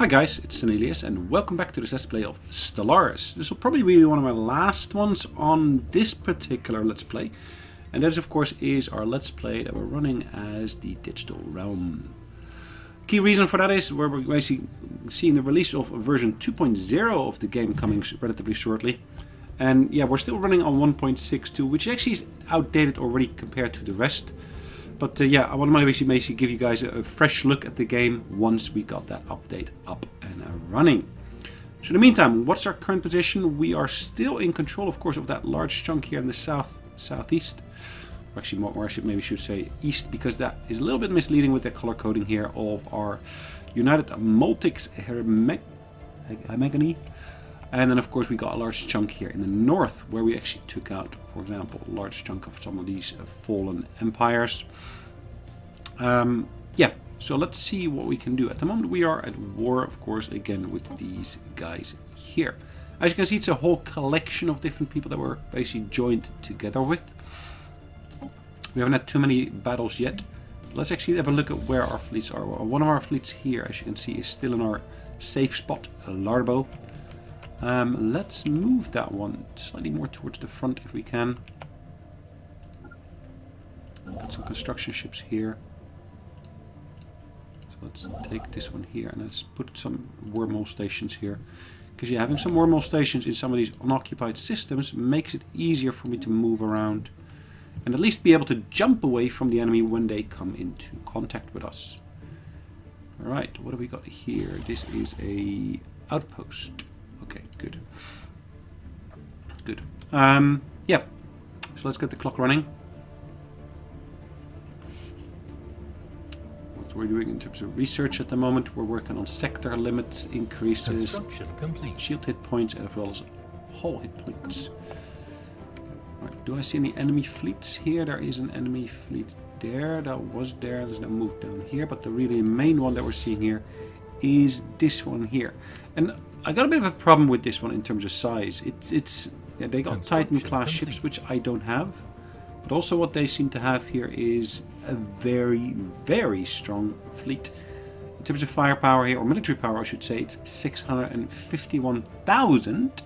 Hi guys, it's Sonelias and welcome back to this Let's Play of Stellaris. This will probably be one of my last ones on this particular Let's Play. And that of course is our Let's Play that we're running as the Digital Realm. Key reason for that is we're basically seeing the release of version 2.0 of the game coming relatively shortly. And yeah, we're still running on 1.62, which actually is outdated already compared to the rest. But yeah, I want to basically give you guys a fresh look at the game once we got that update up and running. So in the meantime, what's our current position? We are still in control, of course, of that large chunk here in the southeast. Or actually, more, maybe should say east, because that is a little bit misleading with the color coding here of our United Multics Hermegany. And then, of course, we got a large chunk here in the north, where we actually took out, for example, a large chunk of some of these fallen empires. Yeah, so let's see what we can do. At the moment, we are at war, of course, again with these guys here. As you can see, it's a whole collection of different people that we're basically joined together with. We haven't had too many battles yet. Let's actually have a look at where our fleets are. Well, one of our fleets here, as you can see, is still in our safe spot, Larbo. Let's move that one slightly more towards the front if we can. Got some construction ships here. So let's take this one here and let's put some wormhole stations here. Because yeah, having some wormhole stations in some of these unoccupied systems makes it easier for me to move around. And at least be able to jump away from the enemy when they come into contact with us. Alright, what do we got here? This is a outpost. Okay, good. Good. Yeah. So let's get the clock running. What we're doing in terms of research at the moment, we're working on sector limits, increases, shield hit points, as well as hull hit points. Right, do I see any enemy fleets here? There is an enemy fleet there. That was there. There's no move down here. But the really main one that we're seeing here is this one here. And I got a bit of a problem with this one in terms of size. Yeah, they got Titan class ships, which I don't have. But also what they seem to have here is a very, very strong fleet. In terms of firepower here, or military power I should say, it's 651,000.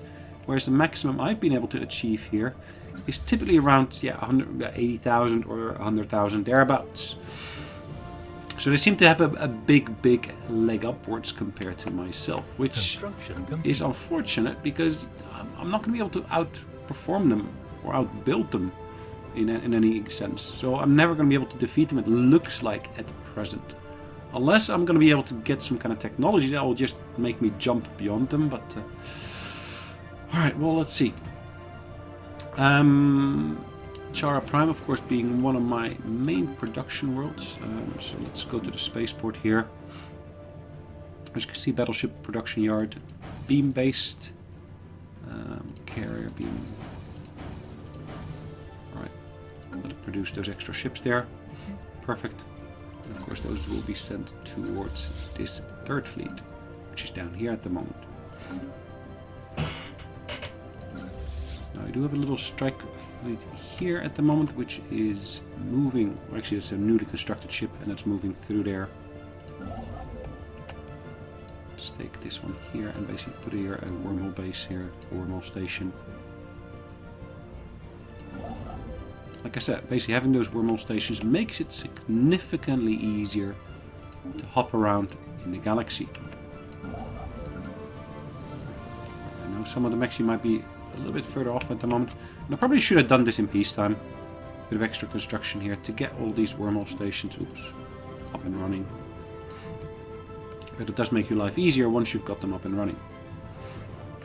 Whereas the maximum I've been able to achieve here is typically around 80,000 or 100,000 thereabouts. So they seem to have a big leg upwards compared to myself, which is unfortunate because I'm not going to be able to outperform them or outbuild them in any sense. So I'm never going to be able to defeat them, it looks like, at present. Unless I'm going to be able to get some kind of technology that will just make me jump beyond them. But alright, well, let's see. Chara Prime, of course, being one of my main production worlds. So let's go to the spaceport here. As you can see, battleship production yard, beam-based, carrier beam. Alright, I'm going to produce those extra ships there. Perfect. And of course, those will be sent towards this third fleet, which is down here at the moment. Now, I do have a little strike fleet here at the moment, which is moving. Well, actually, it's a newly constructed ship, and it's moving through there. Let's take this one here and basically put here a wormhole base here, a wormhole station. Like I said, basically having those wormhole stations makes it significantly easier to hop around in the galaxy. I know some of them actually might be a little bit further off at the moment. And I probably should have done this in peacetime. Bit of extra construction here to get all these wormhole stations, up and running. But it does make your life easier once you've got them up and running.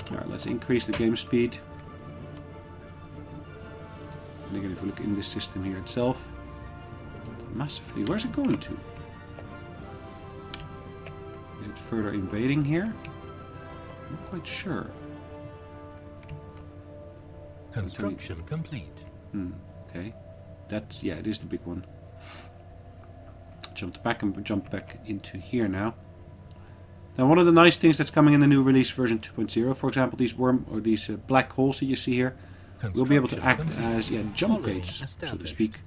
Alright, let's increase the game speed. And again, if we look in this system here itself, massively, where's it going to? Is it further invading here? I'm not quite sure. Construction complete. Okay. That's, yeah, it is the big one. Jump back into here now. Now, one of the nice things that's coming in the new release version 2.0, for example, these black holes that you see here, will be able to act as jump gates, so to speak,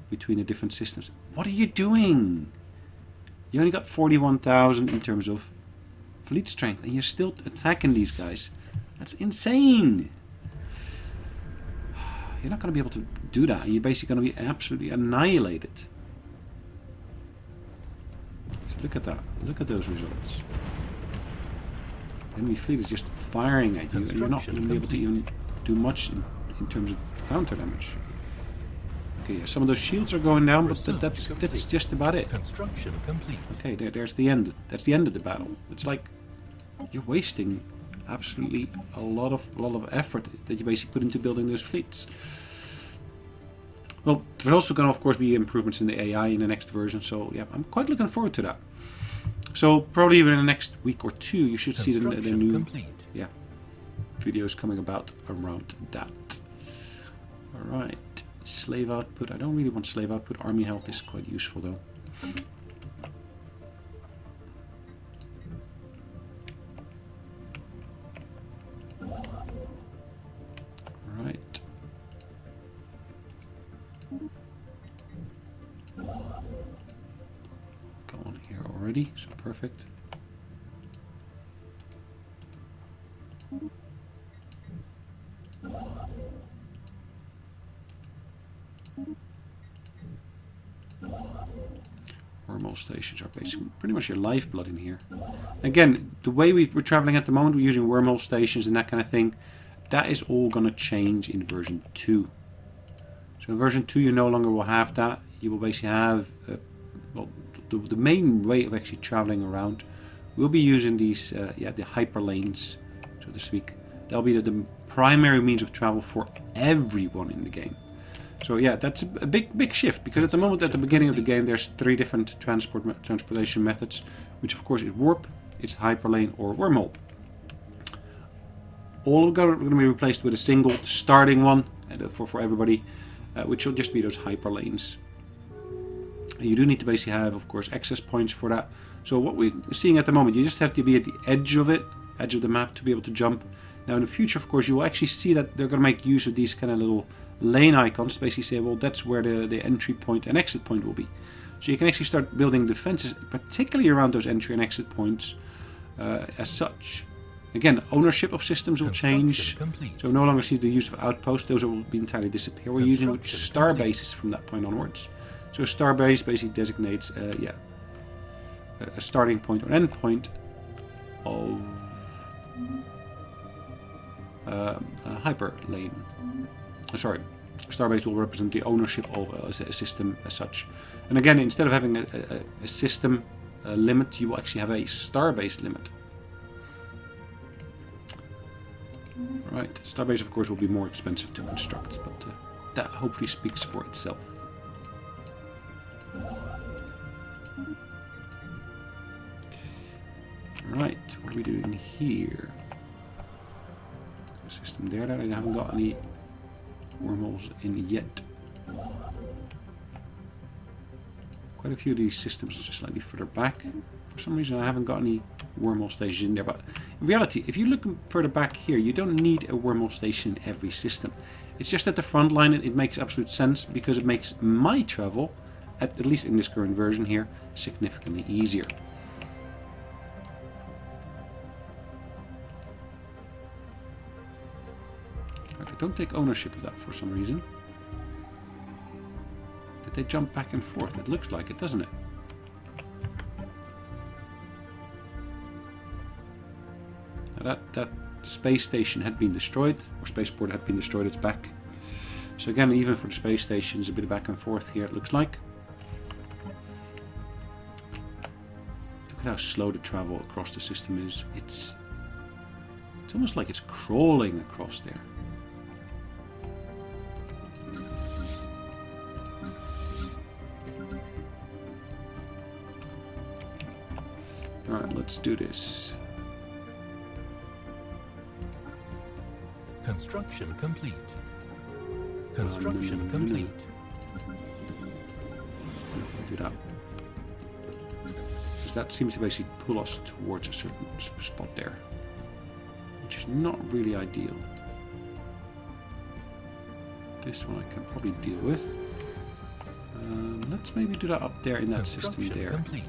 between the different systems. What are you doing? You only got 41,000 in terms of fleet strength, and you're still attacking these guys. That's insane. You're not going to be able to do that. You're basically going to be absolutely annihilated. Just look at that. Look at those results. Enemy fleet is just firing at you, and you're not going to be able to even do much in terms of counter damage. Okay, yeah, some of those shields are going down, but that's just about it. Construction complete. Okay, there's the end. That's the end of the battle. It's like you're wasting absolutely a lot of effort that you basically put into building those fleets. Well, there's also going to, of course, be improvements in the AI in the next version. So yeah, I'm quite looking forward to that. So probably in the next week or two, you should see the new videos coming about around that. All right, slave output. I don't really want slave output. Army health is quite useful though. All right. Go on here already, so perfect. Wormhole stations are basically pretty much your lifeblood in here. Again, the way we're traveling at the moment, we're using wormhole stations and that kind of thing. That is all going to change in version 2. So in version 2 you no longer will have that. You will basically have, well, the main way of actually traveling around will be using these, the hyperlanes, so to speak. They'll be the primary means of travel for everyone in the game. So yeah, that's a big shift, because at the moment, at the beginning of the game, there's 3 different transportation methods, which of course is warp, it's hyperlane, or wormhole. All are going to be replaced with a single starting one for everybody, which will just be those hyperlanes. You do need to basically have, of course, access points for that. So what we're seeing at the moment, you just have to be at the edge of the map to be able to jump. Now in the future, of course, you will actually see that they're going to make use of these kind of little lane icons to basically say, well, that's where the entry point and exit point will be. So you can actually start building defenses, particularly around those entry and exit points as such. Again, ownership of systems will change. So no longer see the use of outposts. Those will be entirely disappear. We're using star bases from that point onwards. So a star base basically designates a starting point or end point of a hyperlane. Sorry, Starbase will represent the ownership of a system as such. And again, instead of having a system limit, you will actually have a Starbase limit. Right, Starbase of course will be more expensive to construct, but that hopefully speaks for itself. Right, what are we doing here? System there that I haven't got any wormholes in yet. Quite a few of these systems just slightly further back. For some reason I haven't got any wormhole stations in there, but in reality, if you look further back here, you don't need a wormhole station in every system. It's just at the front line it makes absolute sense, because it makes my travel, at least in this current version here, significantly easier. I don't take ownership of that for some reason. Did they jump back and forth? It looks like it, doesn't it? Now that space station had been destroyed, or spaceport had been destroyed, it's back. So again, even for the space stations, a bit of back and forth here, it looks like. Look at how slow the travel across the system is. It's almost like it's crawling across there. Alright, let's do this. Construction complete. Construction complete. Do that. Because that seems to basically pull us towards a certain spot there, which is not really ideal. This one I can probably deal with. Let's maybe do that up there in that system there. Complete.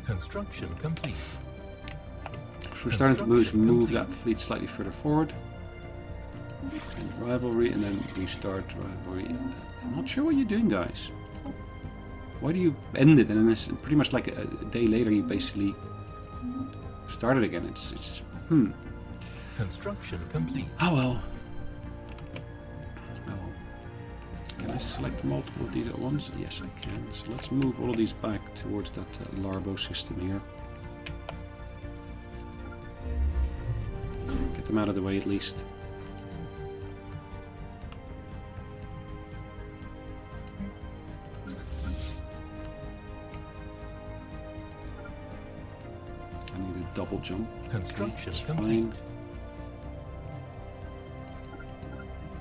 Construction complete. So we're starting to move that fleet slightly further forward. And rivalry, and then restart rivalry. I'm not sure what you're doing, guys. Why do you end it? And then this pretty much like a day later, you basically start it again. It's Construction complete. Oh well. Oh well. Can I select multiple of these at once? Yes, I can. So let's move all of these back towards that Larbo system here. Get them out of the way at least. I need a double jump. Construction That's complete. fine.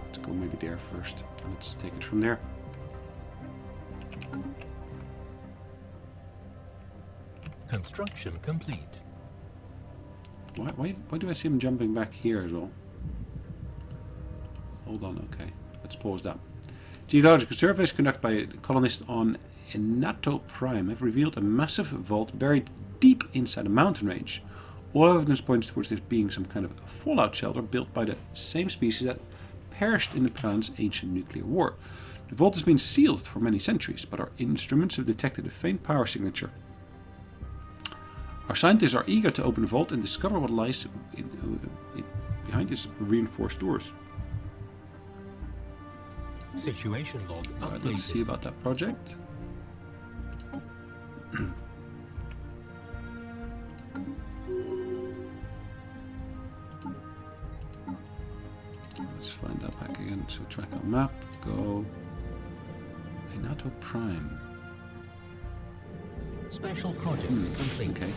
Let's go maybe there first. And let's take it from there. Construction complete. Why do I see him jumping back here as well? Hold on, okay. Let's pause that. Geological surveys conducted by colonists on Enato Prime have revealed a massive vault buried deep inside a mountain range. All evidence points towards this being some kind of fallout shelter built by the same species that perished in the planet's ancient nuclear war. The vault has been sealed for many centuries, but our instruments have detected a faint power signature. Our scientists are eager to open the vault and discover what lies behind its reinforced doors. Situation log Alright, updated. let's see about that project. Let's find that back again. So track on map, go Enato Prime. Special project complete. Okay.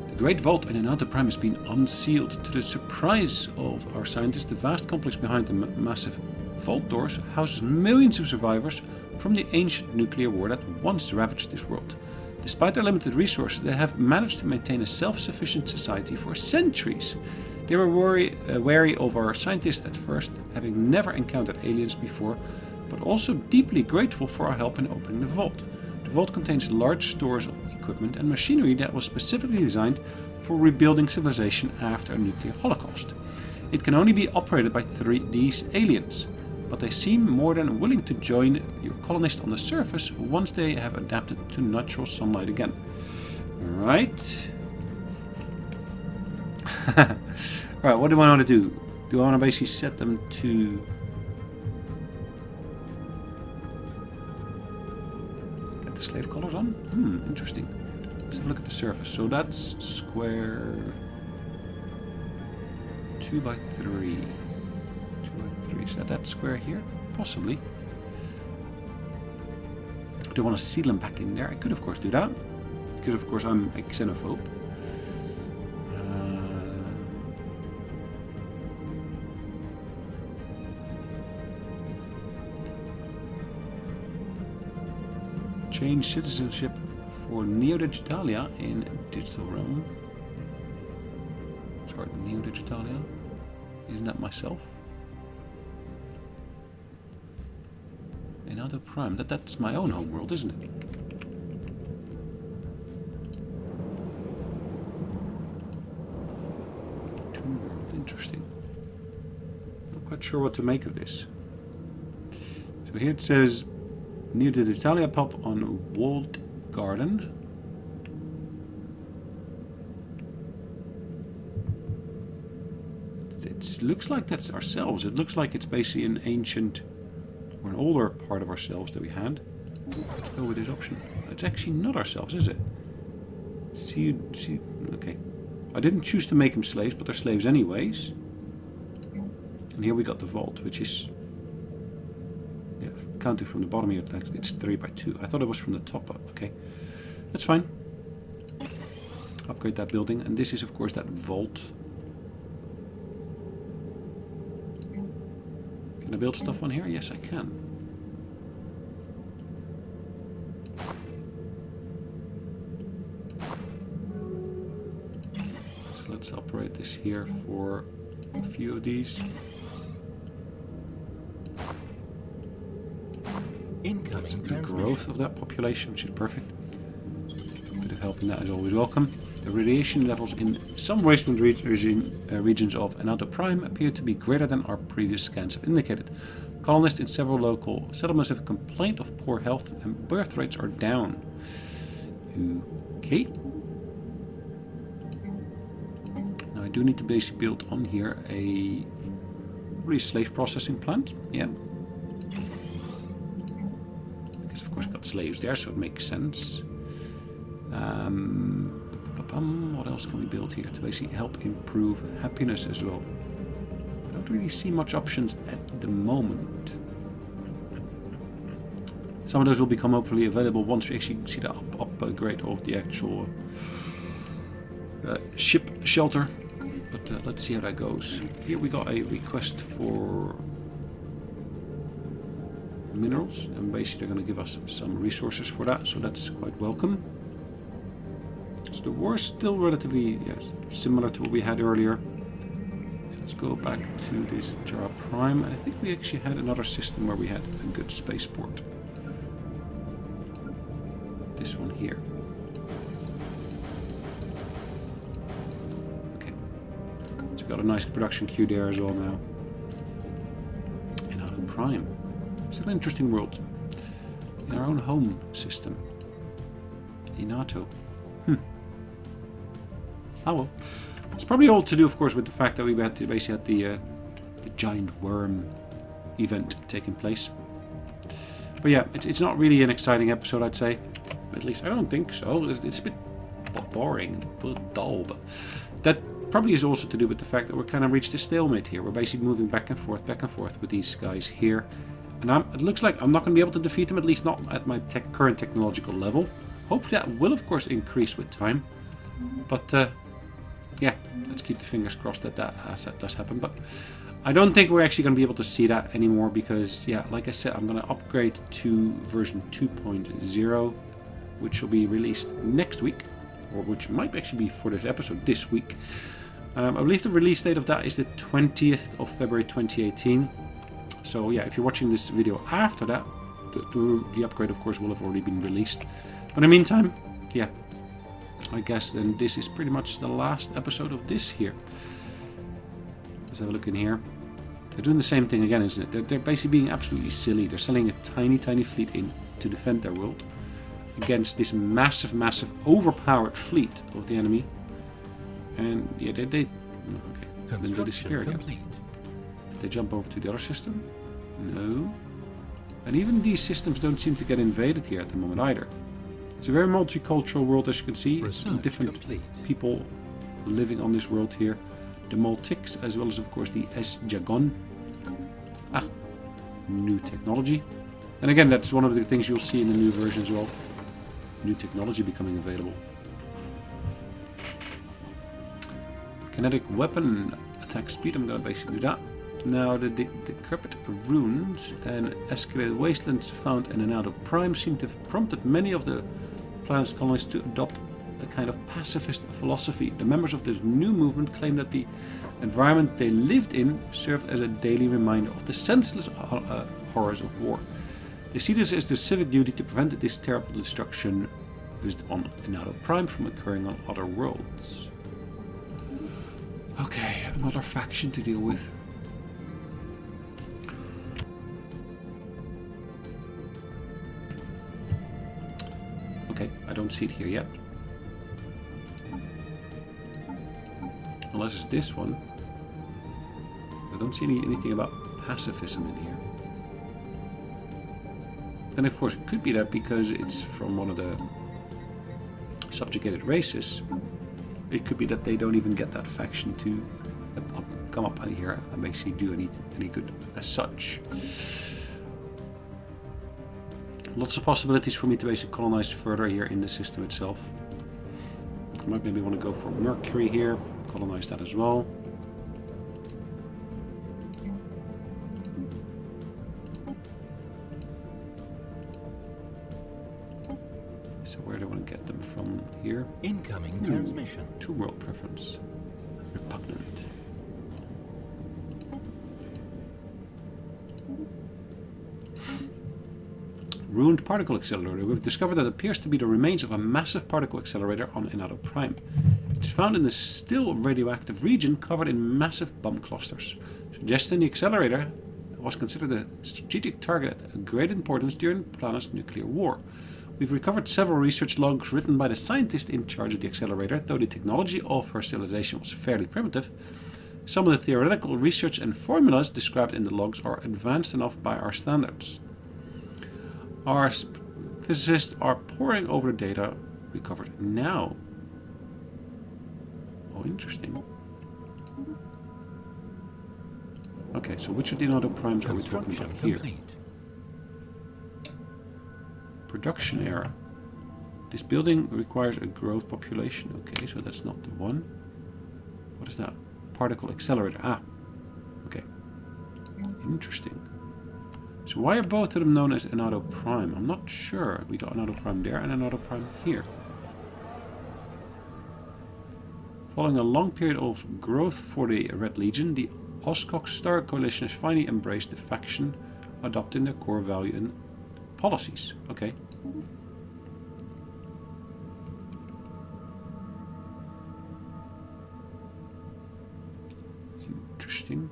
The Great Vault in Enato Prime has been unsealed. To the surprise of our scientists, the vast complex behind the massive vault doors houses millions of survivors from the ancient nuclear war that once ravaged this world. Despite their limited resources, they have managed to maintain a self-sufficient society for centuries. They were wary of our scientists at first, having never encountered aliens before, but also deeply grateful for our help in opening the vault. The vault contains large stores of equipment and machinery that was specifically designed for rebuilding civilization after a nuclear holocaust. It can only be operated by these aliens, but they seem more than willing to join your colonists on the surface once they have adapted to natural sunlight again. Right. Right, what do I want to do? Do I want to basically set them to... get the slave collars on? Interesting. Let's have a look at the surface. So that's square 2 by 3. 2 by 3. Is that square here? Possibly. Do I want to seal them back in there? I could of course do that. Because of course I'm a xenophobe. Change citizenship for Neo-Digitalia in Digital Realm. Sorry, Neo-Digitalia? Isn't that myself? Enato Prime. That's my own homeworld, isn't it? Two-world. Interesting. Not quite sure what to make of this. So here it says Near the Italia pub on Walled Garden. It looks like that's ourselves. It looks like it's basically an ancient or an older part of ourselves that we had. Let's go with this option. It's actually not ourselves, is it? See, okay. I didn't choose to make them slaves, but they're slaves anyways. And here we got the vault, which is... counting from the bottom here, it's 3 by 2. I thought it was from the top up. Okay, that's fine. Upgrade that building, and this is of course that vault. Can I build stuff on here? Yes, I can. So let's operate this here for a few of these. Incoming The growth of that population, which is perfect. Bit of helping that is always welcome. The radiation levels in some wasteland regions of Anato Prime appear to be greater than our previous scans have indicated. Colonists in several local settlements have complained of poor health and birth rates are down. Okay. Now I do need to basically build on here a slave processing plant. Yeah. Because of course I've got slaves there, so it makes sense. What else can we build here to basically help improve happiness as well? I don't really see much options at the moment. Some of those will become hopefully available once we actually see the upgrade of the actual ship shelter. But let's see how that goes. Here we got a request for minerals, and basically they're going to give us some resources for that, so that's quite welcome. So the war is still relatively similar to what we had earlier. So let's go back to this Jara Prime, and I think we actually had another system where we had a good spaceport. This one here. Okay. So we got a nice production queue there as well now. Anato Prime. Still an interesting world. In our own home system. Anato. Oh well. It's probably all to do, of course, with the fact that we had to basically had the giant worm event taking place. But yeah, it's not really an exciting episode, I'd say. At least I don't think so. It's a bit boring, a bit dull, but that probably is also to do with the fact that we're kind of reached a stalemate here. We're basically moving back and forth with these guys here. And it looks like I'm not going to be able to defeat them, at least not at my current technological level. Hopefully that will, of course, increase with time. But yeah, let's keep the fingers crossed that that does happen. But I don't think we're actually going to be able to see that anymore because, yeah, like I said, I'm going to upgrade to version 2.0, which will be released next week, or which might actually be for this episode this week. I believe the release date of that is the 20th of February 2018. So yeah, if you're watching this video after that, the upgrade, of course, will have already been released. But in the meantime, yeah, I guess then this is pretty much the last episode of this here. Let's have a look in here. They're doing the same thing again, isn't it? They're basically being absolutely silly. They're sending a tiny fleet in to defend their world against this massive, overpowered fleet of the enemy. And yeah, they okay. Then they disappear again. Did they jump over to the other system? No. And even these systems don't seem to get invaded here at the moment either. It's a very multicultural world, as you can see. Different people living on this world here. The Maltics, as well as, of course, the S-Jagon. Ah, new technology. And again, that's one of the things you'll see in the new version as well. New technology becoming available. Kinetic weapon attack speed, I'm going to basically do that. Now, the decrepit ruins and escalated wastelands found in Anato Prime seem to have prompted many of the planet's colonists to adopt a kind of pacifist philosophy. The members of this new movement claim that the environment they lived in served as a daily reminder of the senseless horrors of war. They see this as their civic duty to prevent this terrible destruction visited on Anato Prime from occurring on other worlds. Okay, another faction to deal with. Okay, I don't see it here yet. Unless it's this one. I don't see anything about pacifism in here. And of course it could be that because it's from one of the subjugated races, it could be that they don't even get that faction to come up here and basically do any good as such. Lots of possibilities for me to basically colonize further here in the system itself. I might maybe want to go for Mercury here, colonize that as well. So where do I want to get them from here? Incoming transmission. Two world preference. Repugnant. ruined particle accelerator. We've discovered that it appears to be the remains of a massive particle accelerator on Inado Prime. It's found in the still radioactive region covered in massive bomb clusters, suggesting the accelerator was considered a strategic target of great importance during the planet's nuclear war. We've recovered several research logs written by the scientist in charge of the accelerator. Though the technology of her civilization was fairly primitive, some of the theoretical research and formulas described in the logs are advanced enough by our standards. Our physicists are poring over the data recovered now. Oh, interesting. Okay, so which of the Inado primes are we talking about here? Production era. This building requires a growth population. Okay, so that's not the one. What is that? Particle accelerator. Ah, okay. Interesting. So why are both of them known as Inado Prime? I'm not sure. We got Inado Prime there and Inado Prime here. Following a long period of growth for the Red Legion, the Oscox Star Coalition has finally embraced the faction, adopting their core value and policies. Okay. Interesting.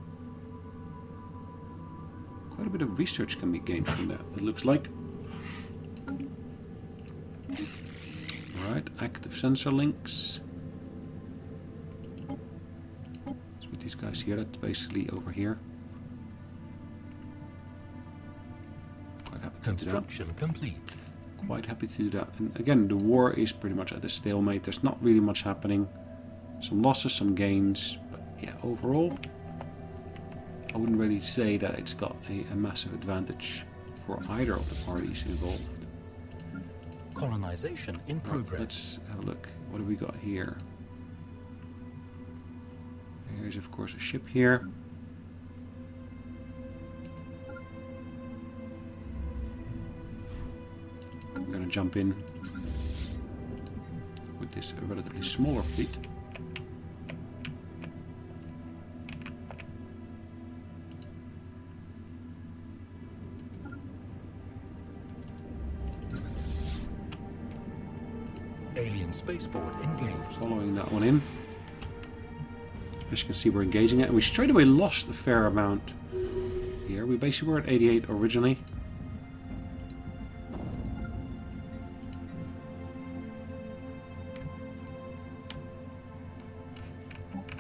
Quite a bit of research can be gained from that, it looks like. Alright, active sensor links. So with these guys here, that's basically over here. Quite happy to do that. Construction complete. Quite happy to do that. And again, the war is pretty much at a stalemate. There's not really much happening. Some losses, some gains. But yeah, overall, I wouldn't really say that it's got a massive advantage for either of the parties involved. Colonization in progress. Let's have a look. What have we got here? Here's of course a ship here. We're going to jump in with this relatively smaller fleet. Alien spaceport engaged. Following that one in. As you can see, we're engaging it, and we straight away lost a fair amount here. We basically were at 88 originally.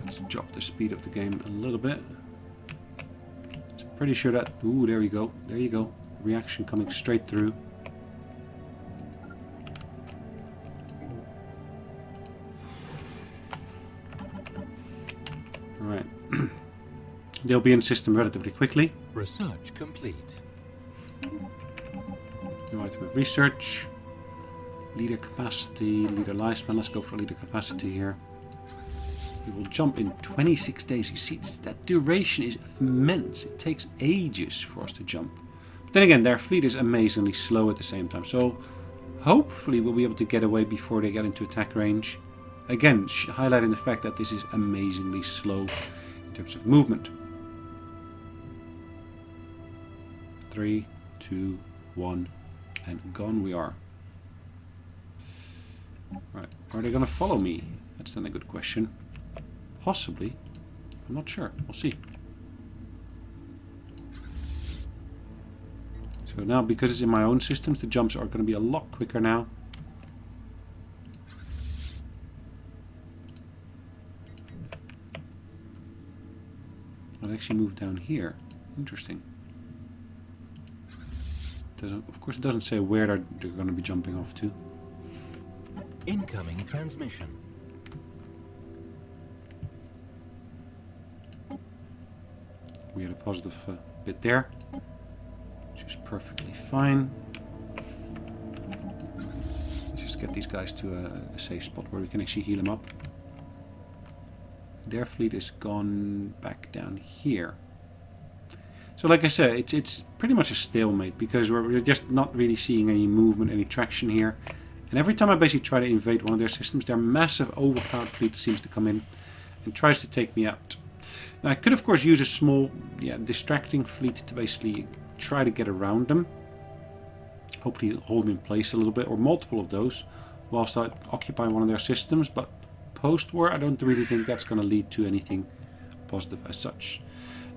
Let's drop the speed of the game a little bit. So I'm pretty sure that... Ooh, there you go. There you go. Reaction coming straight through. Alright. They'll be in system relatively quickly. Research complete. New item of research. Leader capacity, leader lifespan. Let's go for leader capacity here. We will jump in 26 days. You see, that duration is immense. It takes ages for us to jump. But then again, their fleet is amazingly slow at the same time. So hopefully we'll be able to get away before they get into attack range. Again, highlighting the fact that this is amazingly slow in terms of movement. 3, 2, 1, and gone we are. Right, are they going to follow me? That's then a good question. Possibly. I'm not sure. We'll see. So now, because it's in my own systems, the jumps are going to be a lot quicker now. I'll actually move down here. Interesting. Of course, it doesn't say where they're going to be jumping off to. Incoming transmission. We had a positive bit there, which is perfectly fine. Let's just get these guys to a safe spot where we can actually heal them up. Their fleet is gone back down here. So like I said, it's pretty much a stalemate because we're just not really seeing any movement, any traction here. And every time I basically try to invade one of their systems, their massive overpowered fleet seems to come in and tries to take me out. Now I could of course use a small, distracting fleet to basically try to get around them. hopefully hold them in place a little bit, or multiple of those, whilst I occupy one of their systems. But post-war, I don't really think that's going to lead to anything positive as such.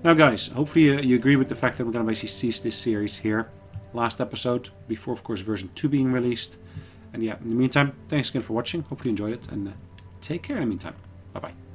Now guys, hopefully you agree with the fact that we're going to basically cease this series here. Last episode, before of course version 2 being released. And yeah, in the meantime, thanks again for watching. Hopefully you enjoyed it, and take care in the meantime. Bye bye.